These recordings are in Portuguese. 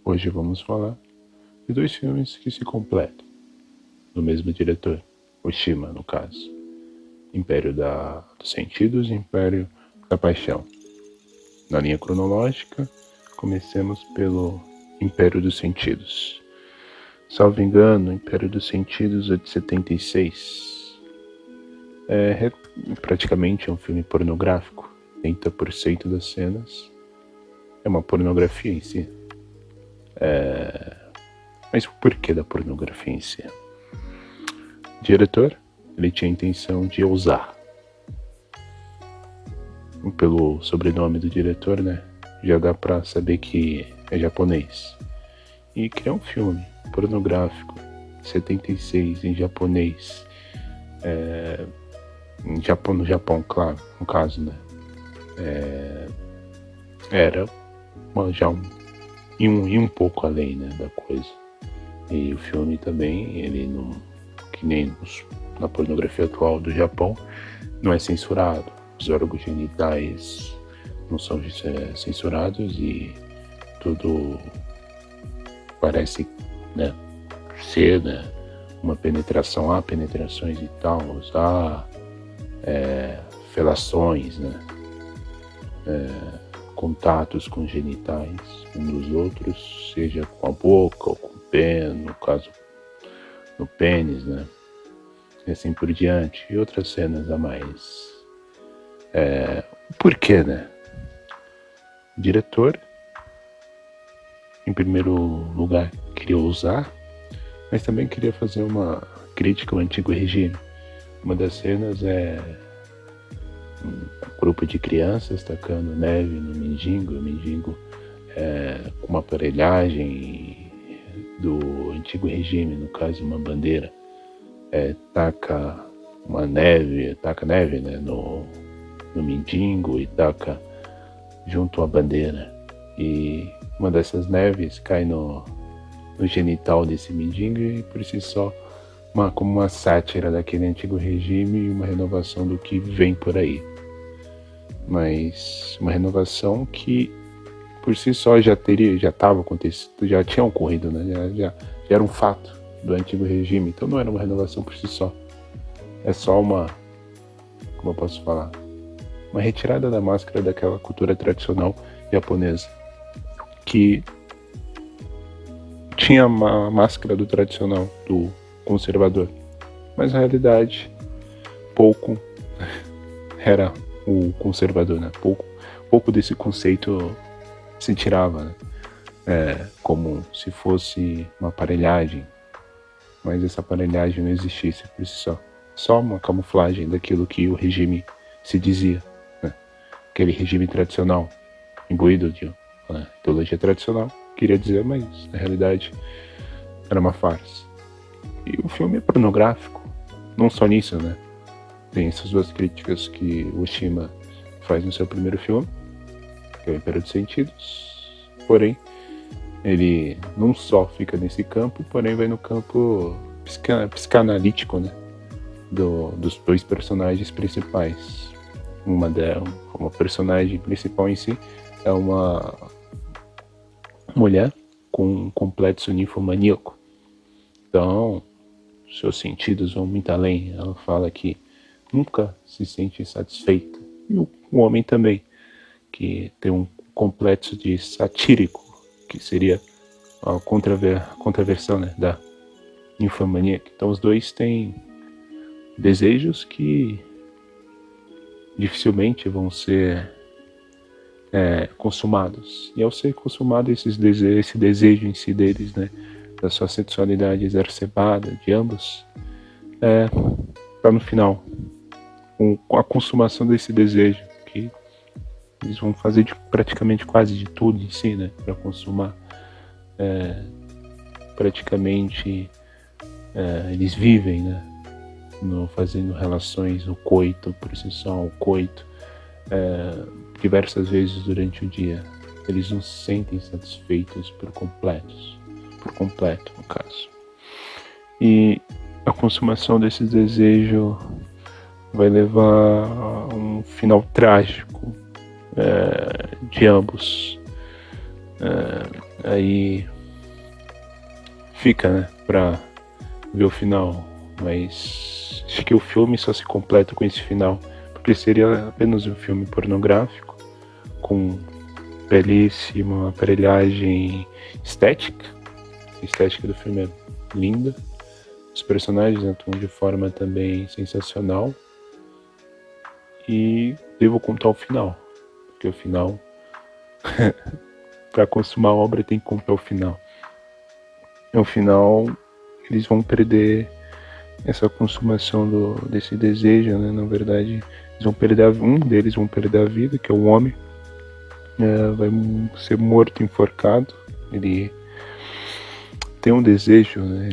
Hoje vamos falar de dois filmes que se completam, do mesmo diretor, Oshima no caso, Império dos Sentidos e Império da Paixão. Na linha cronológica, comecemos pelo Império dos Sentidos. Salvo engano, Império dos Sentidos é de 76. Praticamente é um filme pornográfico. 30% das cenas é uma pornografia em si. Mas o porquê da pornografia em si? O diretor, ele tinha a intenção de ousar. Pelo sobrenome do diretor, né? Já dá pra saber que é japonês. E criar um filme pornográfico, 76, em japonês, no Japão, claro, no caso, né? Era já um pouco além, né, da coisa. E o filme também, ele não, que nem na pornografia atual do Japão, não é censurado. Os órgãos genitais não são censurados e tudo parece, né, ser, né, uma penetração. Há penetrações e tal, há felações, né, contatos com genitais um dos outros, seja com a boca ou com o pé, no caso no pênis, né, e assim por diante, e outras cenas a mais. Por quê, né? O diretor, em primeiro lugar, queria ousar, mas também queria fazer uma crítica ao antigo regime. Uma das cenas é um grupo de crianças tacando neve no mendigo, o mendigo com uma aparelhagem do antigo regime, no caso uma bandeira, taca neve, né, no mendigo e taca junto à bandeira, e uma dessas neves cai no genital desse mendigo, e por si só como uma sátira daquele antigo regime e uma renovação do que vem por aí. Mas uma renovação que por si só já estava acontecendo, já tinha ocorrido, né? Já era um fato do antigo regime, então não era uma renovação por si só. É só como eu posso falar, uma retirada da máscara daquela cultura tradicional japonesa, que tinha uma máscara do tradicional, do conservador, mas na realidade pouco era o conservador, né? Pouco desse conceito se tirava, né? Como se fosse uma aparelhagem, mas essa aparelhagem não existisse por si só uma camuflagem daquilo que o regime se dizia, né? Aquele regime tradicional, imbuído de uma ideologia tradicional, queria dizer, mas na realidade era uma farsa. E o filme é pornográfico, não só nisso, né? Tem essas duas críticas que o Oshima faz no seu primeiro filme, que é o Império dos Sentidos, porém ele não só fica nesse campo, porém vai no campo psicanalítico, né? Dos dois personagens principais. Uma personagem principal em si é uma mulher com um complexo ninfomaníaco. Então, seus sentidos vão muito além. Ela fala que nunca se sente satisfeita. E o homem também, que tem um complexo de satírico, que seria a contraversão, né, da ninfomaníaca. Então os dois têm desejos que dificilmente vão ser consumados. E ao ser consumado esse desejo em si deles, né, da sua sexualidade exacerbada de ambos, para no final, com a consumação desse desejo, que eles vão fazer praticamente quase de tudo em si, né, para consumar. Praticamente eles vivem, né, fazendo relações, o coito, por si só, o coito, diversas vezes durante o dia. Eles não se sentem satisfeitos por completo, no caso. E a consumação desse desejo vai levar a um final trágico de ambos. Aí fica, né, pra ver o final, mas acho que o filme só se completa com esse final, porque seria apenas um filme pornográfico, com belíssima aparelhagem estética. A estética do filme é linda, os personagens atuam de forma também sensacional, e devo contar o final, porque o final, para consumar a obra tem que contar o final. No final, eles vão perder essa consumação desse desejo, né? Na verdade, eles vão perder um deles vão perder a vida, que é o homem, vai ser morto, enforcado. Ele tem um desejo, né,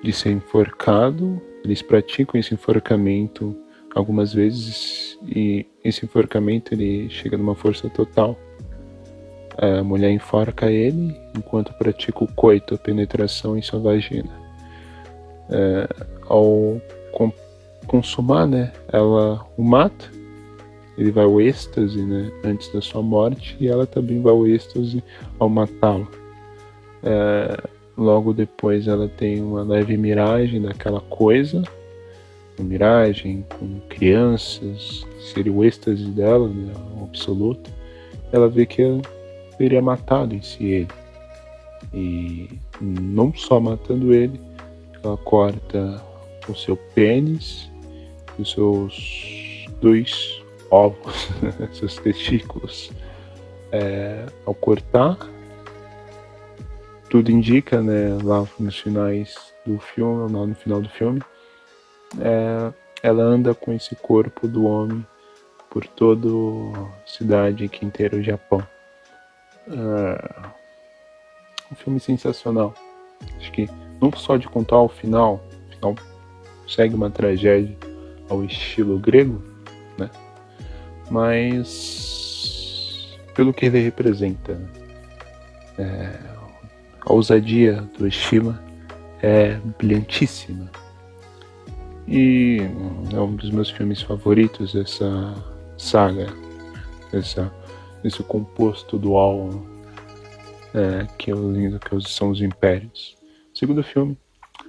de ser enforcado. Eles praticam esse enforcamento algumas vezes, e esse enforcamento ele chega numa força total. A mulher enforca ele enquanto pratica o coito, a penetração em sua vagina. Ao consumar, né, ela o mata, ele vai ao êxtase, né, antes da sua morte, e ela também vai ao êxtase ao matá-lo. Logo depois ela tem uma leve miragem daquela coisa, uma miragem com crianças, seria o êxtase dela, né, o absoluto. Ela vê que teria matado em si ele, e não só matando ele, ela corta o seu pênis e os seus 2 ovos, seus testículos. Ao cortar, tudo indica, né, lá nos finais do filme, lá no final do filme, ela anda com esse corpo do homem por toda a cidade aqui inteira, o Japão. Um filme sensacional. Acho que não só de contar o final segue uma tragédia ao estilo grego, né? Mas pelo que ele representa, a ousadia do Oshima é brilhantíssima, e é um dos meus filmes favoritos dessa saga, esse composto dual, que são os impérios. O segundo filme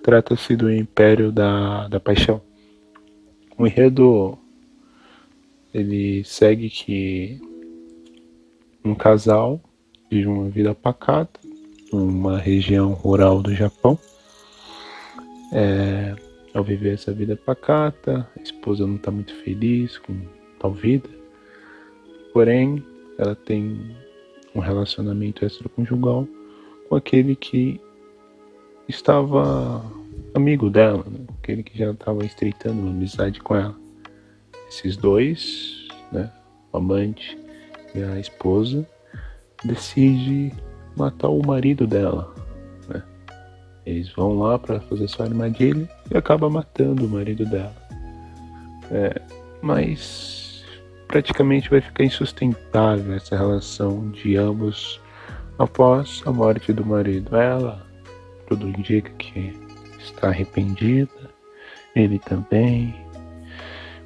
trata-se do Império da Paixão. O enredo ele segue que um casal vive uma vida pacata numa região rural do Japão. Ao viver essa vida pacata, a esposa não está muito feliz com tal vida, porém ela tem um relacionamento extraconjugal com aquele que estava amigo dela, né? Aquele que já estava estreitando uma amizade com ela. Esses dois, né, o amante e a esposa, decidem matar o marido dela, né? Eles vão lá para fazer sua armadilha e acabam matando o marido dela. Mas praticamente vai ficar insustentável essa relação de ambos após a morte do marido. Ela, tudo indica que está arrependida, ele também.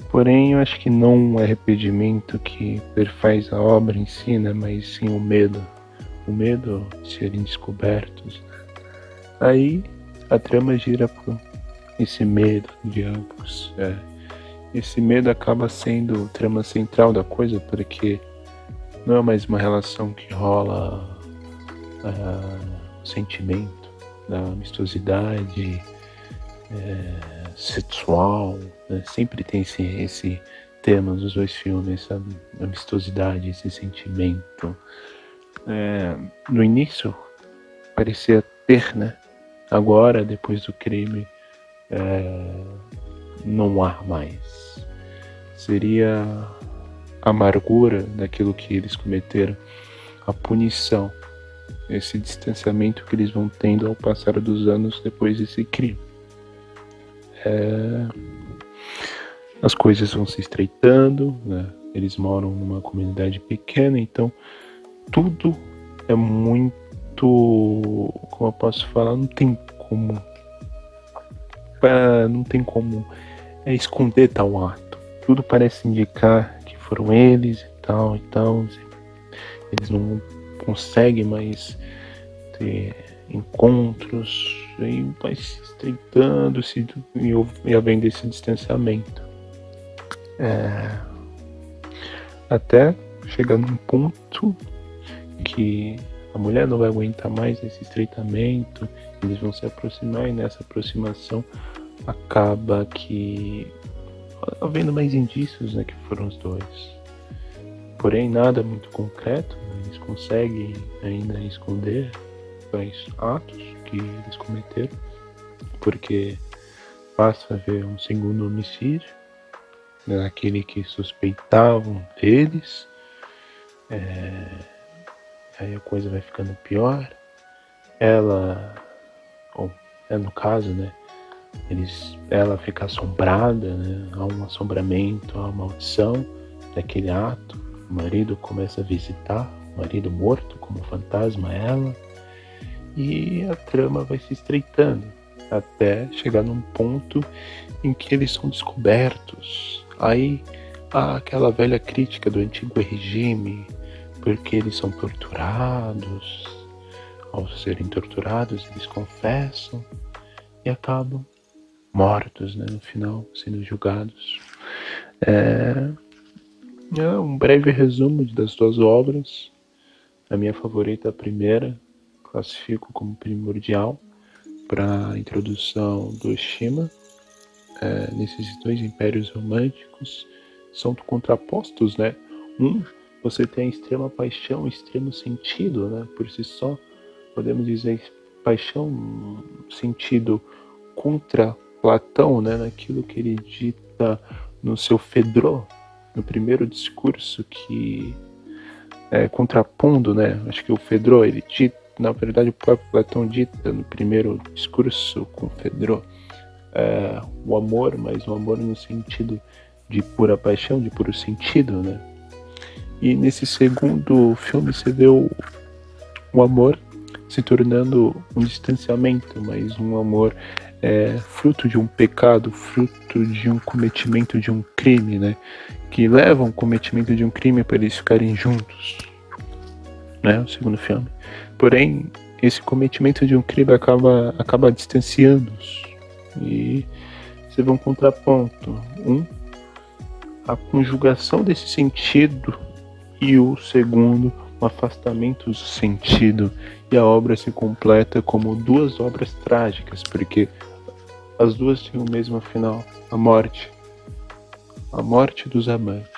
Porém, eu acho que não o arrependimento que perfaz a obra em si, né, mas sim o medo de serem descobertos. Aí a trama gira por esse medo de ambos. Esse medo acaba sendo o trama central da coisa, porque não é mais uma relação que rola o sentimento da amistosidade sexual, né? Sempre tem esse tema nos dois filmes, essa amistosidade, esse sentimento. No início parecia ter, né? Agora, depois do crime, não há mais. Seria a amargura daquilo que eles cometeram, a punição, esse distanciamento que eles vão tendo ao passar dos anos depois desse crime. As coisas vão se estreitando, né? Eles moram numa comunidade pequena, então tudo é muito, como eu posso falar, não tem como esconder tal ato. Tudo parece indicar que foram eles e tal. Eles não conseguem mais ter encontros, e vai se estreitando e havendo esse distanciamento. Até chegar num ponto que a mulher não vai aguentar mais esse estreitamento, eles vão se aproximar, e nessa aproximação acaba que havendo mais indícios, né, que foram os dois. Porém, nada muito concreto, eles conseguem ainda esconder os atos que eles cometeram, porque passa a haver um segundo homicídio, naquele que suspeitavam deles. Aí a coisa vai ficando pior. No caso, né, ela fica assombrada, né, há um assombramento, há uma maldição daquele ato. O marido começa a visitar, o marido morto como fantasma, ela, e a trama vai se estreitando até chegar num ponto em que eles são descobertos. Aí há aquela velha crítica do antigo regime, porque eles são torturados. Ao serem torturados, eles confessam e acabam mortos, né, no final, sendo julgados. É um breve resumo das duas obras. A minha favorita, a primeira, classifico como primordial para a introdução do Oshima. Nesses dois impérios românticos são contrapostos, né? Você tem extrema paixão, extremo sentido, né? Por si só, podemos dizer paixão no sentido contra Platão, né? Naquilo que ele dita no seu Fedro, no primeiro discurso, que contrapondo, né? Acho que o Fedro, ele dita, na verdade o próprio Platão dita no primeiro discurso com Fedro, o amor, mas o amor no sentido de pura paixão, de puro sentido, né? E nesse segundo filme você vê o amor se tornando um distanciamento, mas um amor fruto de um pecado, fruto de um cometimento de um crime, né? Que leva ao cometimento de um crime para eles ficarem juntos, né? O segundo filme. Porém, esse cometimento de um crime acaba distanciando-os. E você vê um contraponto. A conjugação desse sentido, e o segundo, um afastamento do sentido. E a obra se completa como duas obras trágicas, porque as duas têm o mesmo final: a morte dos amantes.